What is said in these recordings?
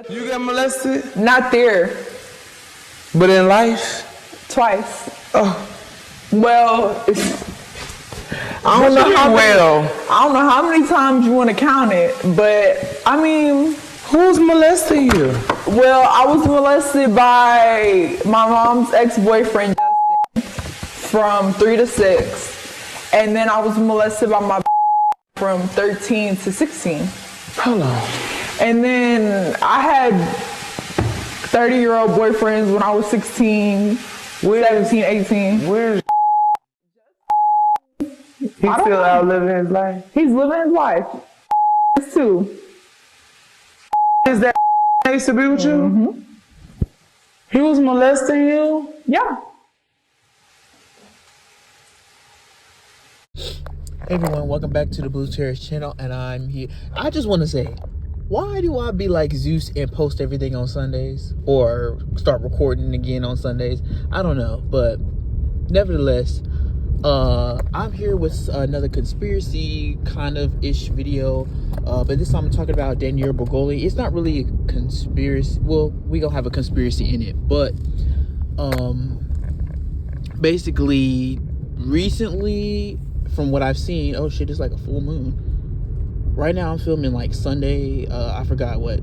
You got molested? Not there. But in life? Twice. Oh. Well, I don't know how many times you want to count it, but I mean, who's molesting you? Well, I was molested by my mom's ex-boyfriend Justin from 3 to 6, and then I was molested by my from 13 to 16. Hold on. And then I had 30-year-old boyfriends when I was 16, 17, 18. Where's he still out living his life? He's living his life. Too. Is that used to be with you? Mm-hmm. He was molesting you? Yeah. Hey everyone, welcome back to the Blue Terrace channel, and I'm here. I just want to say, why do I be like Zeus and post everything on Sundays or start recording again on Sundays? I don't know, but nevertheless, I'm here with another conspiracy kind of ish video, but this time I'm talking about Danielle Bregoli. It's not really a conspiracy. Well, we gonna have a conspiracy in it, but basically recently, from what I've seen, oh shit, it's like a full moon. Right now I'm filming like Sunday, I forgot what,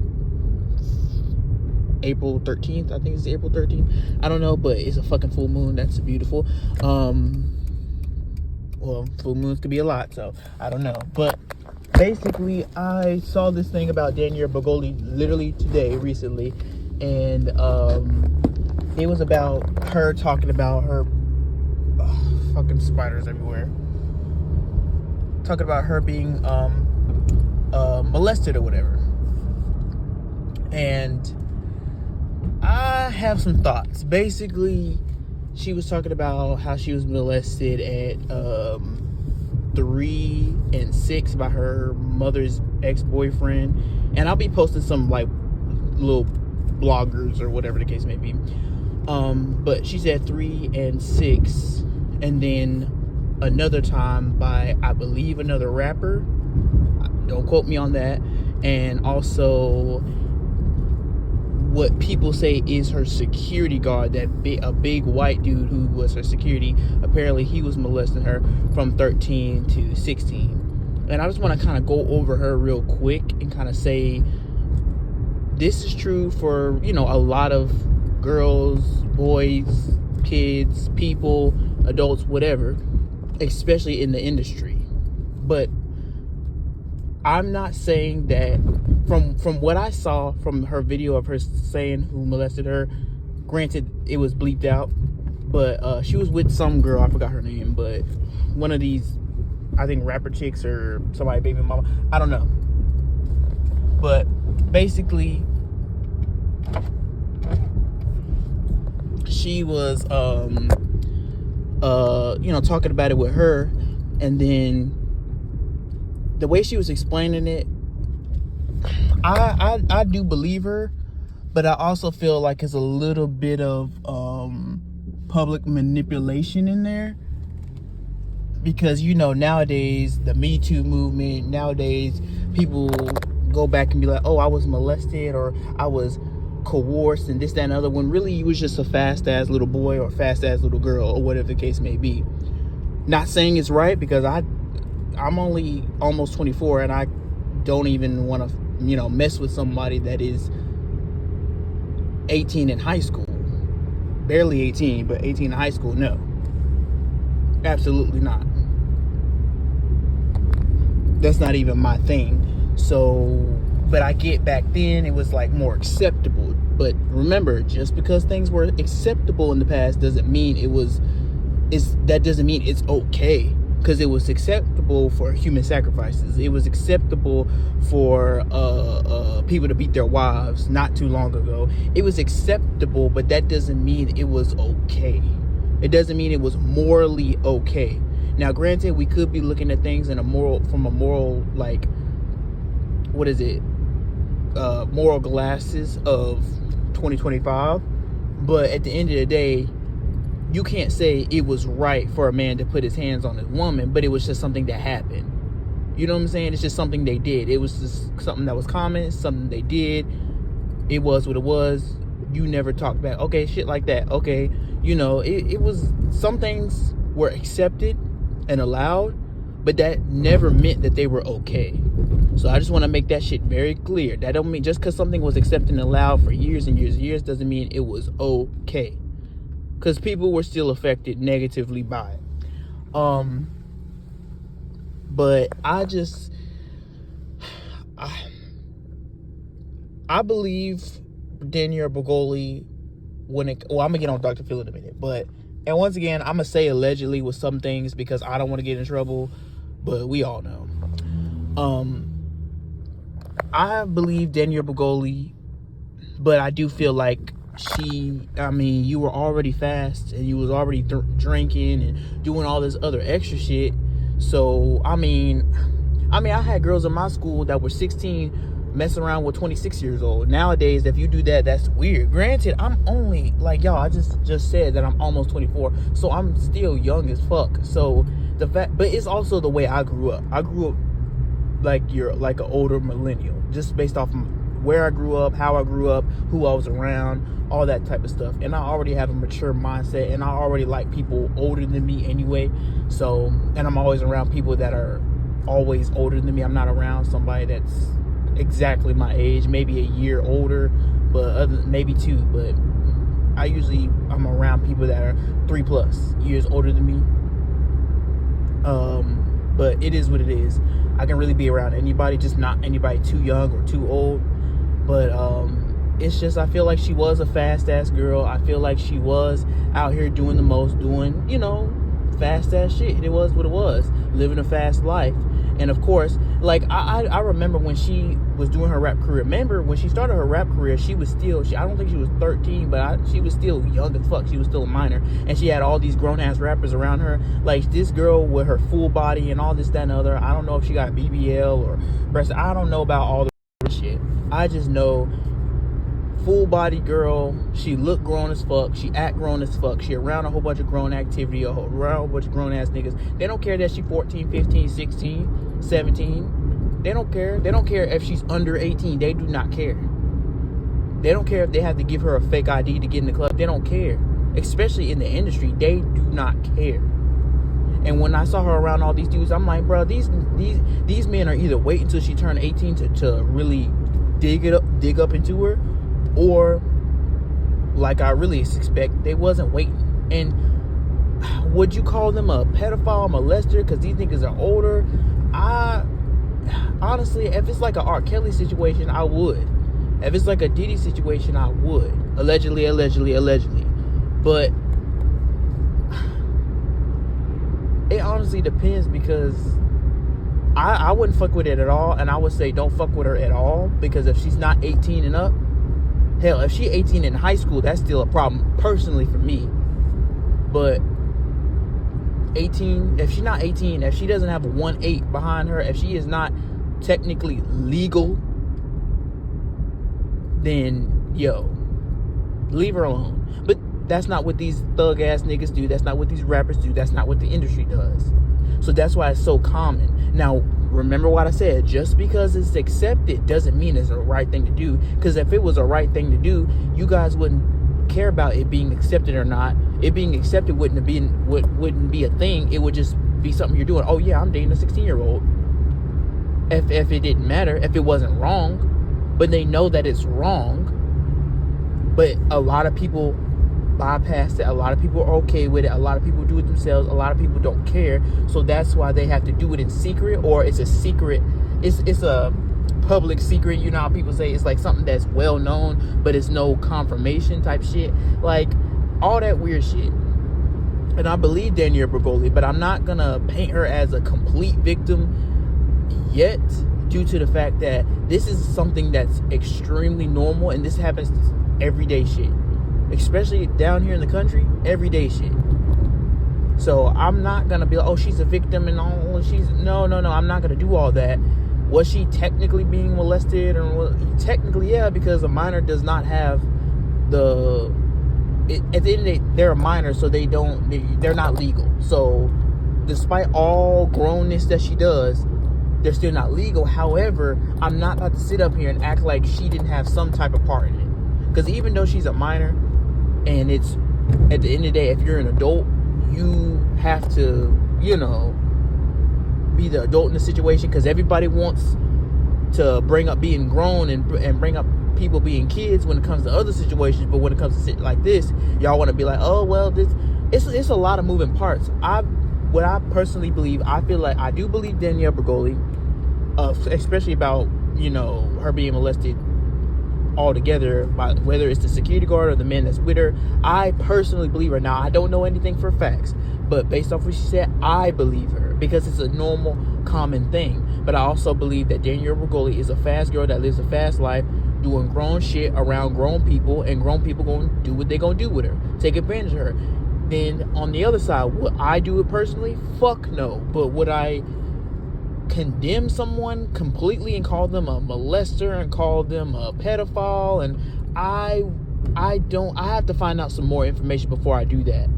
April 13th, I think it's April 13th. I don't know, but it's a fucking full moon. That's beautiful. Well, full moons could be a lot, so I don't know. But basically, I saw this thing about Danielle Bregoli literally today, recently, and it was about her talking about her fucking spiders everywhere. Talking about her being molested or whatever. And I have some thoughts. Basically, she was talking about how she was molested at 3 and 6 by her mother's ex-boyfriend. And I'll be posting some like little bloggers or whatever the case may be. But she said 3 and 6, and then another time by, I believe, another rapper. Don't quote me on that. And also what people say is her security guard, that a big white dude who was her security. Apparently he was molesting her from 13 to 16. And I just want to kind of go over her real quick and kind of say this is true for, you know, a lot of girls, boys, kids, people, adults, whatever, especially in the industry. But I'm not saying that from what I saw from her video of her saying who molested her. Granted, it was bleeped out, but she was with some girl, I forgot her name, but one of these, I think, rapper chicks or somebody, baby mama, I don't know. But basically, she was you know, talking about it with her, and then the way she was explaining it, I do believe her, but I also feel like it's a little bit of public manipulation in there, because, you know, nowadays the Me Too movement, nowadays people go back and be like, oh, I was molested or I was coerced and this, that, and other, when really you was just a fast ass little boy or fast ass little girl or whatever the case may be. Not saying it's right, because I'm only almost 24 and I don't even want to, you know, mess with somebody that is 18 in high school. Barely 18, but 18 in high school, no. Absolutely not. That's not even my thing. So, but I get back then it was like more acceptable. But remember, just because things were acceptable in the past doesn't mean that doesn't mean it's okay. Because it was acceptable for human sacrifices. It was acceptable for people to beat their wives not too long ago. It was acceptable, but that doesn't mean it was okay. It doesn't mean it was morally okay. Now, granted, we could be looking at things from a moral, like, what is it? Moral glasses of 2025. But at the end of the day, you can't say it was right for a man to put his hands on his woman, but it was just something that happened. You know what I'm saying? It's just something they did. It was just something that was common, something they did. it was what it was. You never talked back. Okay, shit like that. Okay, you know, it was, some things were accepted and allowed, but that never meant that they were okay. So I just want to make that shit very clear. That don't mean just because something was accepted and allowed for years and years and years doesn't mean it was okay. Because people were still affected negatively by it. But I believe Danielle Bregoli I'm gonna get on Dr. Phil in a minute, and once again, I'm gonna say allegedly with some things because I don't want to get in trouble, but we all know. I believe Danielle Bregoli, but I do feel like you were already fast and you was already drinking and doing all this other extra shit. So, I had girls in my school that were 16 messing around with 26 years old. Nowadays, if you do that, that's weird. Granted, I'm only, like, y'all, I just said that I'm almost 24, so I'm still young as fuck. So, but it's also the way I grew up. I grew up like you're like an older millennial, just based off of where I grew up, how I grew up, who I was around, all that type of stuff. And I already have a mature mindset, and I already like people older than me anyway. So, and I'm always around people that are always older than me. I'm not around somebody that's exactly my age, maybe a year older, but maybe 2. But I'm around people that are 3+ years older than me. But it is what it is. I can really be around anybody, just not anybody too young or too old. But it's just, I feel like she was a fast ass girl. I feel like she was out here doing the most, doing, fast ass shit. It was what it was, living a fast life. And of course, like, I remember when she was doing her rap career. Remember when she started her rap career, she was still, I don't think she was 13, but she was still young as fuck. She was still a minor, and she had all these grown ass rappers around her. Like, this girl with her full body and all this, that, and the other. I don't know if she got BBL or breast. I don't know about all the shit. I just know, full body girl. She look grown as fuck. She act grown as fuck. She around a whole bunch of grown activity, around a whole bunch of grown ass niggas. They don't care that she 14, 15, 16, 17. They don't care. They don't care if she's under 18. They do not care. They don't care if they have to give her a fake ID to get in the club. They don't care. Especially in the industry, they do not care. And when I saw her around all these dudes, I'm like, bro, these men are either waiting until she turned 18 to really dig up into her, or, like I really suspect, they wasn't waiting. And would you call them a pedophile, molester, because these niggas are older? Honestly, if it's like a R. Kelly situation, I would. If it's like a Diddy situation, I would. Allegedly. But it honestly depends, because I wouldn't fuck with it at all. And I would say don't fuck with her at all, because if she's not 18 and up, hell, if she 18 in high school, that's still a problem, personally, for me. But 18, if she's not 18, if she doesn't have a 1-8 behind her, if she is not technically legal, then, leave her alone. But that's not what these thug ass niggas do. That's not what these rappers do. That's not what the industry does. So that's why it's so common. Now, remember what I said, just because it's accepted doesn't mean it's the right thing to do. Because if it was a right thing to do, you guys wouldn't care about it being accepted or not. It being accepted wouldn't be a thing. It would just be something you're doing. Oh yeah, I'm dating a 16-year-old. If it didn't matter, if it wasn't wrong. But they know that it's wrong. But a lot of people bypass it. A lot of people are okay with it. A lot of people do it themselves. A lot of people don't care. So that's why they have to do it in secret, or it's a secret. It's a public secret. You know how people say it's like something that's well known, but it's no confirmation type shit. Like all that weird shit. And I believe Danielle Bregoli, but I'm not gonna paint her as a complete victim yet, due to the fact that this is something that's extremely normal, and this happens everyday shit. Especially down here in the country, everyday shit. So I'm not gonna be like, oh, she's a victim and all. No. I'm not gonna do all that. Was she technically being molested? Technically, yeah, because a minor does not have at the end of the day, they're a minor, so they're not legal. So despite all grownness that she does, they're still not legal. However, I'm not about to sit up here and act like she didn't have some type of part in it. Because even though she's a minor, and it's, at the end of the day, if you're an adult, you have to, you know, be the adult in the situation. Because everybody wants to bring up being grown and bring up people being kids when it comes to other situations. But when it comes to shit like this, y'all want to be like, oh, well, this, it's a lot of moving parts. What I personally believe, I feel like I do believe Danielle Bergoli, especially about, you know, her being molested altogether, by whether it's the security guard or the man that's with her. I personally believe her. Now, I don't know anything for facts, but based off what she said, I believe her because it's a normal, common thing. But I also believe that Danielle Bergoli is a fast girl that lives a fast life, doing grown shit around grown people, and grown people going to do what they going to do with her, take advantage of her. Then on the other side, would I do it personally? Fuck no. But would I condemn someone completely and call them a molester and call them a pedophile? And I have to find out some more information before I do that.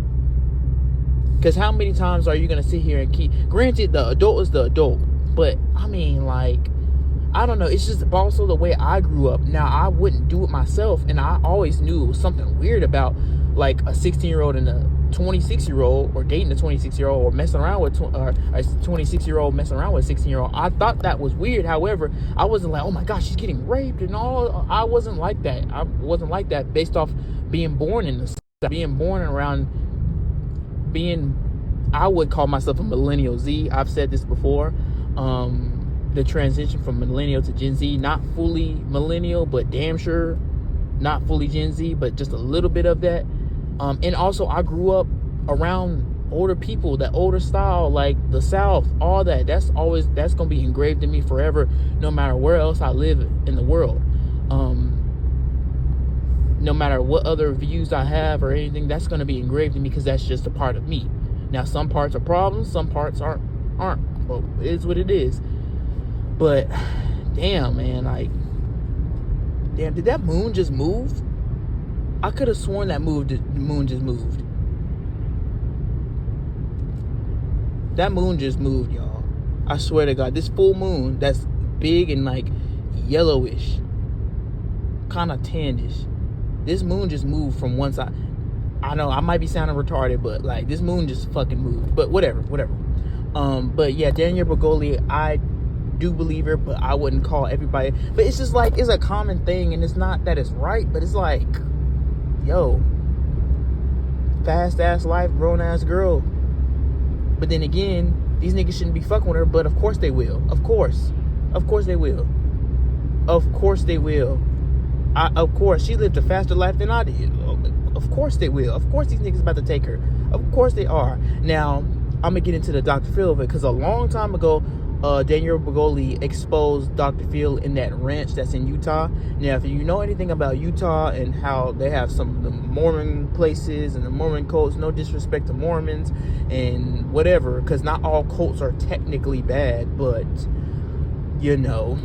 Because how many times are you going to sit here and keep, granted, the adult is the adult, but I mean, like, I don't know, it's just also the way I grew up. Now, I wouldn't do it myself, and I always knew it was something weird about, like, a 16-year-old and a 26-year-old, or dating a 26-year-old, or messing around with a 26-year-old messing around with a 16-year-old. I thought that was weird. However, I wasn't like, oh my gosh, she's getting raped and all. I wasn't like that. I wasn't like that based off being born in the, being born around, I would call myself a millennial Z. I've said this before. The transition from millennial to Gen Z, not fully millennial, but damn sure not fully Gen Z, but just a little bit of that. And also, I grew up around older people, that older style, like the South, all that. That's going to be engraved in me forever, no matter where else I live in the world. No matter what other views I have or anything, that's going to be engraved in me because that's just a part of me. Now, some parts are problems, some parts aren't. Well, it is what it is. But, damn, man, like, damn, did that moon just move? I could have sworn that the moon just moved. That moon just moved, y'all. I swear to God, this full moon that's big and like yellowish, kind of tannish. This moon just moved from one side. I know I might be sounding retarded, but like this moon just fucking moved. But whatever. But yeah, Danielle Bergoli, I do believe her, but I wouldn't call everybody. But it's just like, it's a common thing, and it's not that it's right, but it's like, yo, fast ass life, grown ass girl. But then again, these niggas shouldn't be fucking with her, but of course they will. Of course they will. Of course, she lived a faster life than I did. Of course they will. Of course these niggas about to take her. Of course they are. Now, I'm gonna get into the Dr. Phil of it, because a long time ago, Danielle Bergoli exposed Dr. Phil in that ranch that's in Utah. Now, if you know anything about Utah and how they have some of the Mormon places and the Mormon cults, no disrespect to Mormons and whatever, because not all cults are technically bad, but, you know,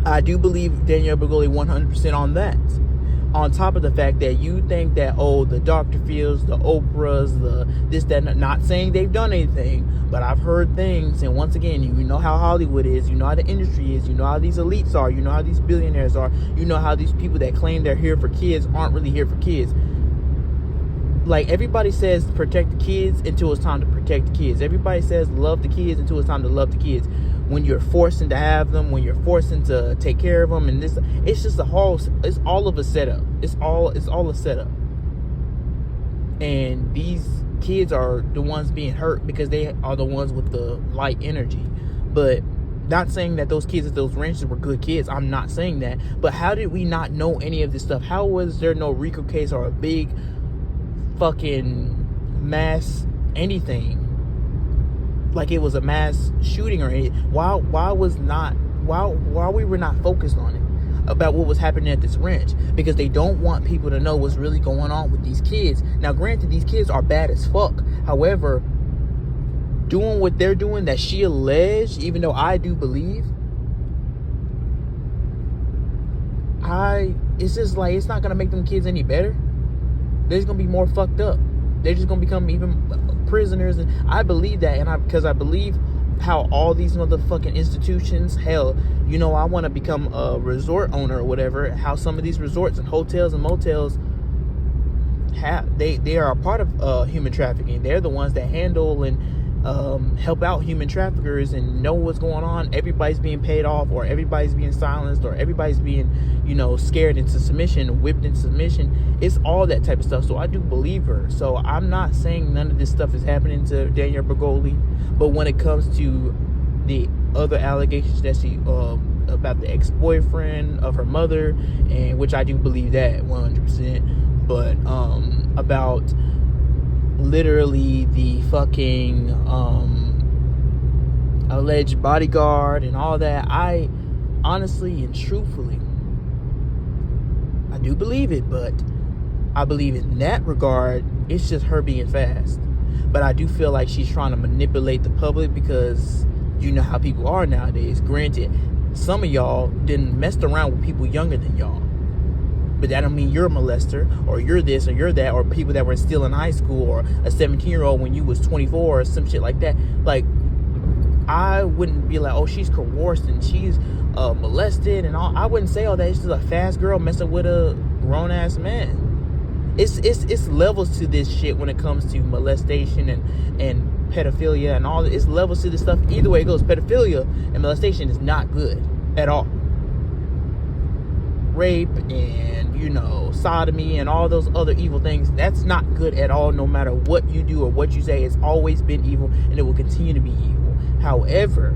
I do believe Danielle Bergoli 100% on that. On top of the fact that you think that, oh, the Dr. Phil's, the Oprahs, the this, that, not saying they've done anything, but I've heard things, and once again, you know how Hollywood is, you know how the industry is, you know how these elites are, you know how these billionaires are, you know how these people that claim they're here for kids aren't really here for kids. Like, everybody says protect the kids until it's time to protect the kids. Everybody says love the kids until it's time to love the kids. When you're forcing to have them, when you're forcing to take care of them, and this, it's just it's all of a setup. It's all a setup. And these kids are the ones being hurt because they are the ones with the light energy. But not saying that those kids at those ranches were good kids. I'm not saying that. But how did we not know any of this stuff? How was there no RICO case or a big fucking mass anything? Like it was a mass shooting or anything. Why we were not focused on it, about what was happening at this ranch? Because they don't want people to know what's really going on with these kids. Now, granted, these kids are bad as fuck. However, doing what they're doing, that she alleged, even though I do believe, it's just like, it's not gonna make them kids any better. They're just gonna be more fucked up. They're just gonna become even prisoners. And I believe that, and because I believe how all these motherfucking institutions, hell, you know, I want to become a resort owner or whatever, how some of these resorts and hotels and motels they are a part of human trafficking. They're the ones that handle and help out human traffickers and know what's going on. Everybody's being paid off, or everybody's being silenced, or everybody's being, you know, scared into submission, whipped into submission. It's all that type of stuff. So I do believe her. So I'm not saying none of this stuff is happening to Danielle Bergoli, but when it comes to the other allegations that she about the ex-boyfriend of her mother, and which I do believe that 100%, but about literally the fucking alleged bodyguard and all that, I honestly and truthfully, I do believe it, but I believe in that regard it's just her being fast. But I do feel like she's trying to manipulate the public, because you know how people are nowadays. Granted, some of y'all didn't messed around with people younger than y'all, but that don't mean you're a molester, or you're this, or you're that, or people that were still in high school, or a 17-year-old when you was 24, or some shit like that. Like, I wouldn't be like, oh, she's coerced and she's molested and all. I wouldn't say all that. It's just a fast girl messing with a grown-ass man. It's levels to this shit when it comes to molestation and pedophilia and all. It's levels to this stuff. Either way it goes, pedophilia and molestation is not good at all. Rape and, you know, sodomy and all those other evil things, that's not good at all. No matter what you do or what you say, it's always been evil, and it will continue to be evil. However,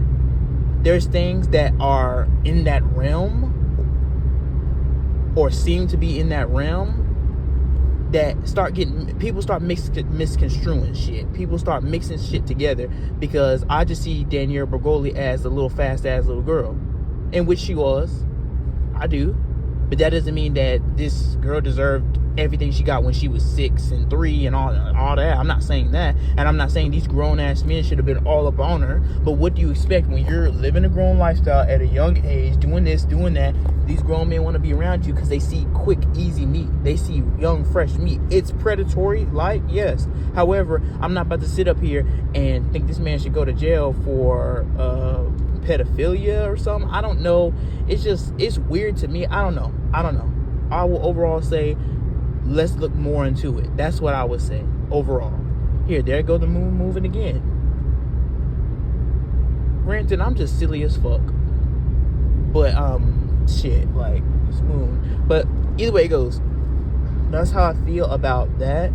there's things that are in that realm, or seem to be in that realm, that people start misconstruing shit. People start mixing shit together, because I just see Danielle Bergoli as a little fast ass little girl, in which she was. I do. But that doesn't mean that this girl deserved everything she got when she was 6 and 3 and all that. I'm not saying that. And I'm not saying these grown-ass men should have been all up on her. But what do you expect when you're living a grown lifestyle at a young age, doing this, doing that? These grown men want to be around you because they see quick, easy meat. They see young, fresh meat. It's predatory, like, yes. However, I'm not about to sit up here and think this man should go to jail for pedophilia or something. I don't know. It's weird to me. I don't know. I will overall say, let's look more into it. That's what I would say overall. There go the moon moving again. Granted, I'm just silly as fuck, but shit, like, it's moon. But either way it goes, that's how I feel about that.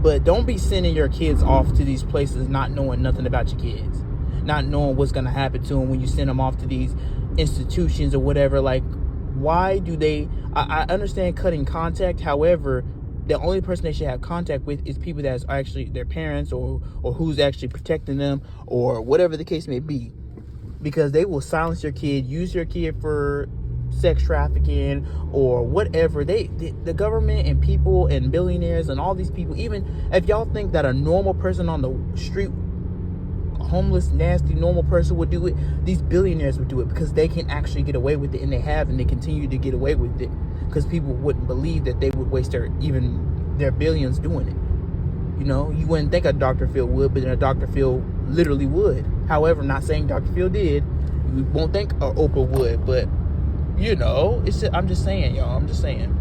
But don't be sending your kids off to these places not knowing nothing about your kids, not knowing what's gonna happen to them when you send them off to these institutions or whatever. Like, why do they? I understand cutting contact. However, the only person they should have contact with is people that's actually their parents, or who's actually protecting them, or whatever the case may be, because they will silence your kid, use your kid for sex trafficking or whatever. The government and people and billionaires and all these people, even if y'all think that a normal person on the street, homeless, nasty, normal person would do it, these billionaires would do it, because they can actually get away with it, and they have, and they continue to get away with it, because people wouldn't believe that they would waste their billions doing it. You know, you wouldn't think a Dr. Phil would, but then a Dr. Phil literally would. However, not saying Dr. Phil did. You won't think Oprah would, but you know, I'm just saying, y'all. I'm just saying.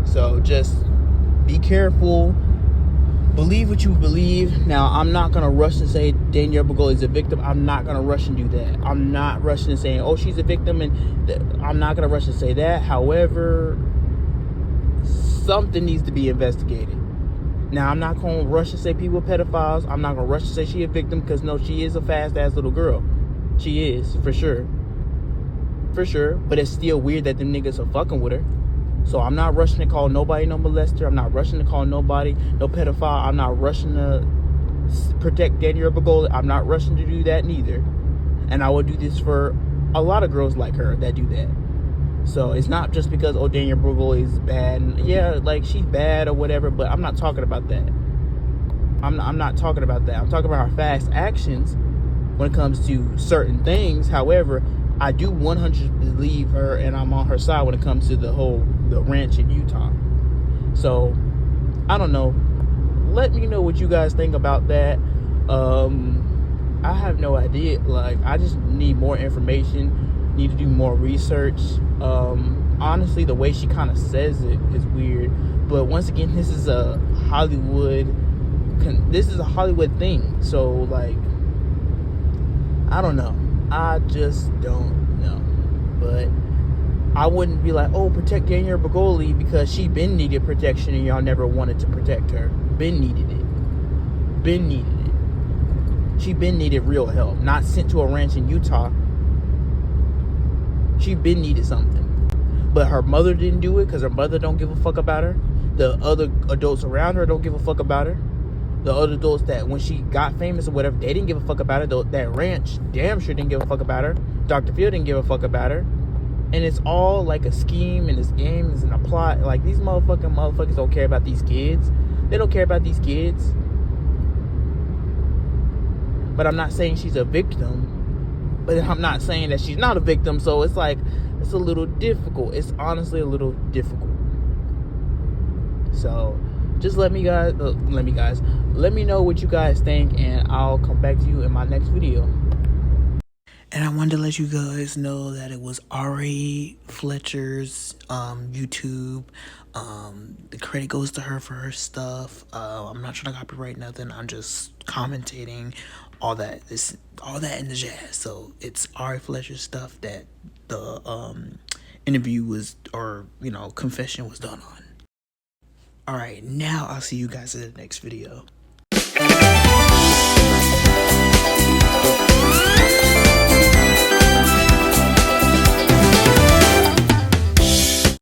So just be careful. Believe what you believe. Now, I'm not going to rush and say Danielle Bergoli is a victim. I'm not going to rush and do that. I'm not rushing and saying, oh, she's a victim, and I'm not going to rush and say that. However, something needs to be investigated. Now, I'm not going to rush and say people are pedophiles. I'm not going to rush to say she a victim, because no, she is a fast-ass little girl. She is, for sure. For sure. But it's still weird that them niggas are fucking with her. So I'm not rushing to call nobody no molester. I'm not rushing to call nobody no pedophile. I'm not rushing to protect Danielle Bergoli. I'm not rushing to do that neither. And I will do this for a lot of girls like her that do that. So it's not just because, oh, Danielle Bergoli is bad. And yeah, like, she's bad or whatever, but I'm not talking about that. I'm not talking about that. I'm talking about her fast actions when it comes to certain things. However, I do 100% believe her, and I'm on her side when it comes to the ranch in Utah. So, I don't know. let me know what you guys think about that. I have no idea. Like, I just need more information, need to do more research. Honestly, the way she kind of says it is weird, but once again, this is a Hollywood thing, so like, I don't know. I just don't know. But I wouldn't be like, oh, protect Danielle Bregoli, because she been needed protection and y'all never wanted to protect her. Been needed it. She been needed real help. Not sent to a ranch in Utah. She been needed something. But her mother didn't do it because her mother don't give a fuck about her. The other adults around her don't give a fuck about her. The other adults that when she got famous or whatever, they didn't give a fuck about her. That ranch damn sure didn't give a fuck about her. Dr. Phil didn't give a fuck about her. And it's all like a scheme, and this game is in a plot. Like, these motherfuckers don't care about these kids. They don't care about these kids. But I'm not saying she's a victim. But I'm not saying that she's not a victim. So it's like, it's a little difficult. It's honestly a little difficult. So just let me know what you guys think, and I'll come back to you in my next video. And I wanted to let you guys know that it was Ari Fletcher's YouTube. The credit goes to her for her stuff. I'm not trying to copyright nothing. I'm just commentating all that in the jazz. So it's Ari Fletcher's stuff that the interview was, or confession was done on. All right, now I'll see you guys in the next video.